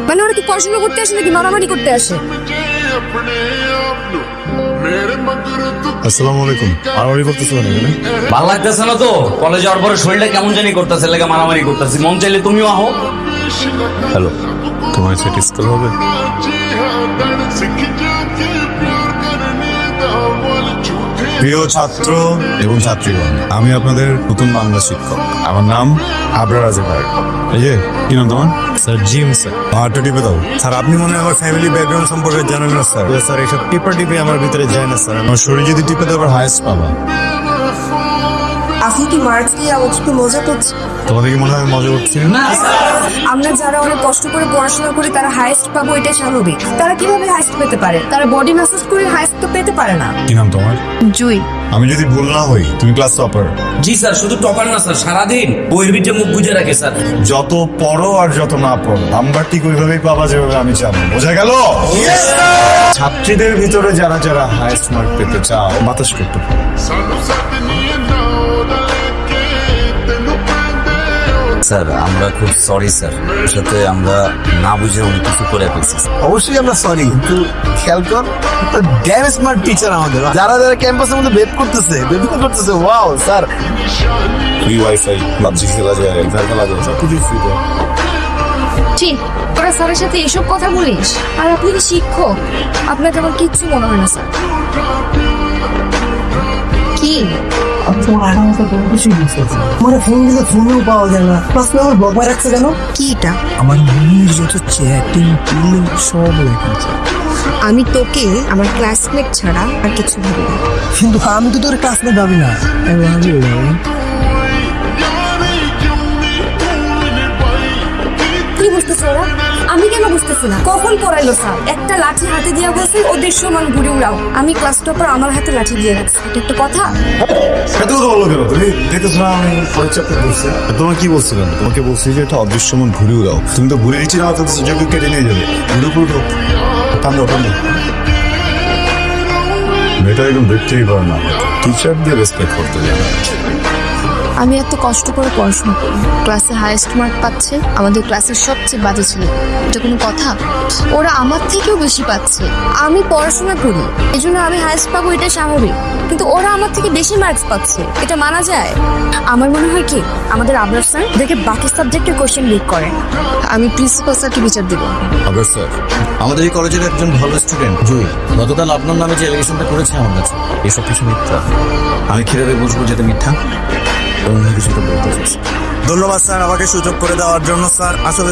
মানে ওরা কি পড়াশোনা করতে আসে নাকি মারামারি করতে আসে? আসসালামু আলাইকুম। মারামারি করতেছো না এখানে? ভালো লাগতেছে না তো, কলেজে যাওয়ার পরে শরীরটা কেমন জানি করতেছে, লেগে মারামারি করতেছি। মন চাইলে তুমিও আহো। হ্যালো, তোমার স্যাটিসফাই হবে? প্রিয় ছাত্র এবং ছাত্রীগণ, আমি আপনাদের নতুন বাংলা শিক্ষক। আমার নাম আবরার আজহার। এই যে, কি নাম তোমার? Sir gym sir. হাতটা টিপে দাও। স্যার আপনি মনে হয় আমার ফ্যামিলি ব্যাকগ্রাউন্ড সম্পর্কে জানেন না স্যার। স্যার এইসব টিপা টিপে আমার ভিতরে যায় না স্যার। আমার শরীর যদি টিপে দেওয়ার হায়েস্ট পাবা। আপনি কি মার্কস দিয়ে আমার একটু মজা করছেন? তোমাদের কি মনে হয় আমি মজা করছি? আমরা যারা অনেক কষ্ট করে পড়াশোনা করি তারা হাইস্ট পাবো, এটা স্বাভাবিক। তারা কিভাবে হাইস্ট পেতে পারে? তারা বডি ম্যাসাজ করে হাইস্ট তো পেতে পারে না। কি নাম তোমার? জুই। আমি যদি ভুল না হই তুমি ক্লাস টপার। জি স্যার, শুধু টপার না স্যার, সারাদিন বইয়ের ভিতরে মুখ গুজে রাখে স্যার। যত পড়ো আর যত না পড়ো নাম্বার ঠিক ওইভাবেই পাবা যেভাবে আমি চাবো। বোঝা গেল? ছাত্রীদের ভিতরে যারা যারা হাইস্ট মার্ক পেতে চাও বাতাস করতে পারো। স্যার আমরা খুব সরি স্যার, সাথে আমরা না বুঝে অনেক কিছু করে ফেলছি। অবশ্যই আমরা সরি, কিন্তু খেয়াল কর ড্যাম স্মার্ট টিচার আমাদের, যারা যারা ক্যাম্পাসের মধ্যে বেপ করতেছে wow sir. Free wifi, PUBG খেলা যায়, ঘর খেলা যায়, সব কিছুই ফ্রি। ঠিক, তোরা স্যারের সাথে এসব কথা বলিস? আর আপনি কি শিক্ষক? আপনাকে আমার কিচ্ছু মনে হয় না স্যার। কি আমার ফোন দিলে ফোনেও পাওয়া যায় না, প্লাস আমার ব্লক মার রাখছে কেন? কি এটা? আমার মনের যত চ্যাটিং সব লেখা। আমি তোকে আমার ক্লাসমেট ছাড়া আর কিছু ভাবি না। কিন্তু আমি তো তোর ক্লাসমেট ভাবি না। কি বুঝতেছো ওরা? আমি কেন বুঝতেছি না? কখন পড়াইলো স্যার? একটা লাঠি হাতে দিয়ে বলছে ওদের সমান ঘুরে উড়াও। আমি ক্লাস টপার, আমার হাতে লাঠি দিয়ে রাখছি। এটা একটা কথা? এত কথা বলো কেন? তুমি দেখতেছো না আমি পরীক্ষা করছি? তোমার কি বলছিলাম? তোমাকে বলছি যে এটা অদৃশ্যমান ঘুরে উড়াও। তুমি তো ঘুরে দিচ্ছি না, অত সুযোগ কেটে নিয়ে যাবে। ঘুরে পুরো টান্দো টান্দো। মেয়েটা একদম দেখতেই পারে না, টিচারদের রেসপেক্ট করতে জানে। আমি এত কষ্ট করে পড়াশোনা করি, ক্লাসে হাইয়েস্ট মার্ক পাচ্ছে আমাদের ক্লাসের সবচেয়ে বাজে ছিল। এটা কোনো কথা? ওরা আমার থেকেও বেশি পাচ্ছে। আমি পড়াশোনা করি, এজন্য আমি হাইয়েস্ট পাবো, এটা স্বাভাবিক। কিন্তু ওরা আমার থেকে বেশি মার্কস পাচ্ছে, এটা মানা যায়? আমার মনে হয় কি আমাদের আবরার স্যার দেখে বাকি সাবজেক্টের কোশ্চেন লিক করে। আমি প্রিন্সিপাল স্যারকে বিচার দিব। আবার স্যার, আমাদের এই কলেজের একজন ভালো স্টুডেন্ট জুই গতকাল আপনার নামে যে এলিগেশনটা করেছে আমার কাছে, এসব কিছু মিথ্যা। আমি কিভাবে বুঝবো যেটা মিথ্যা? অন্য কিছুটা বলতে চাইছি। ধন্যবাদ স্যার আমাকে সুযোগ করে দেওয়ার জন্য। স্যার আসলে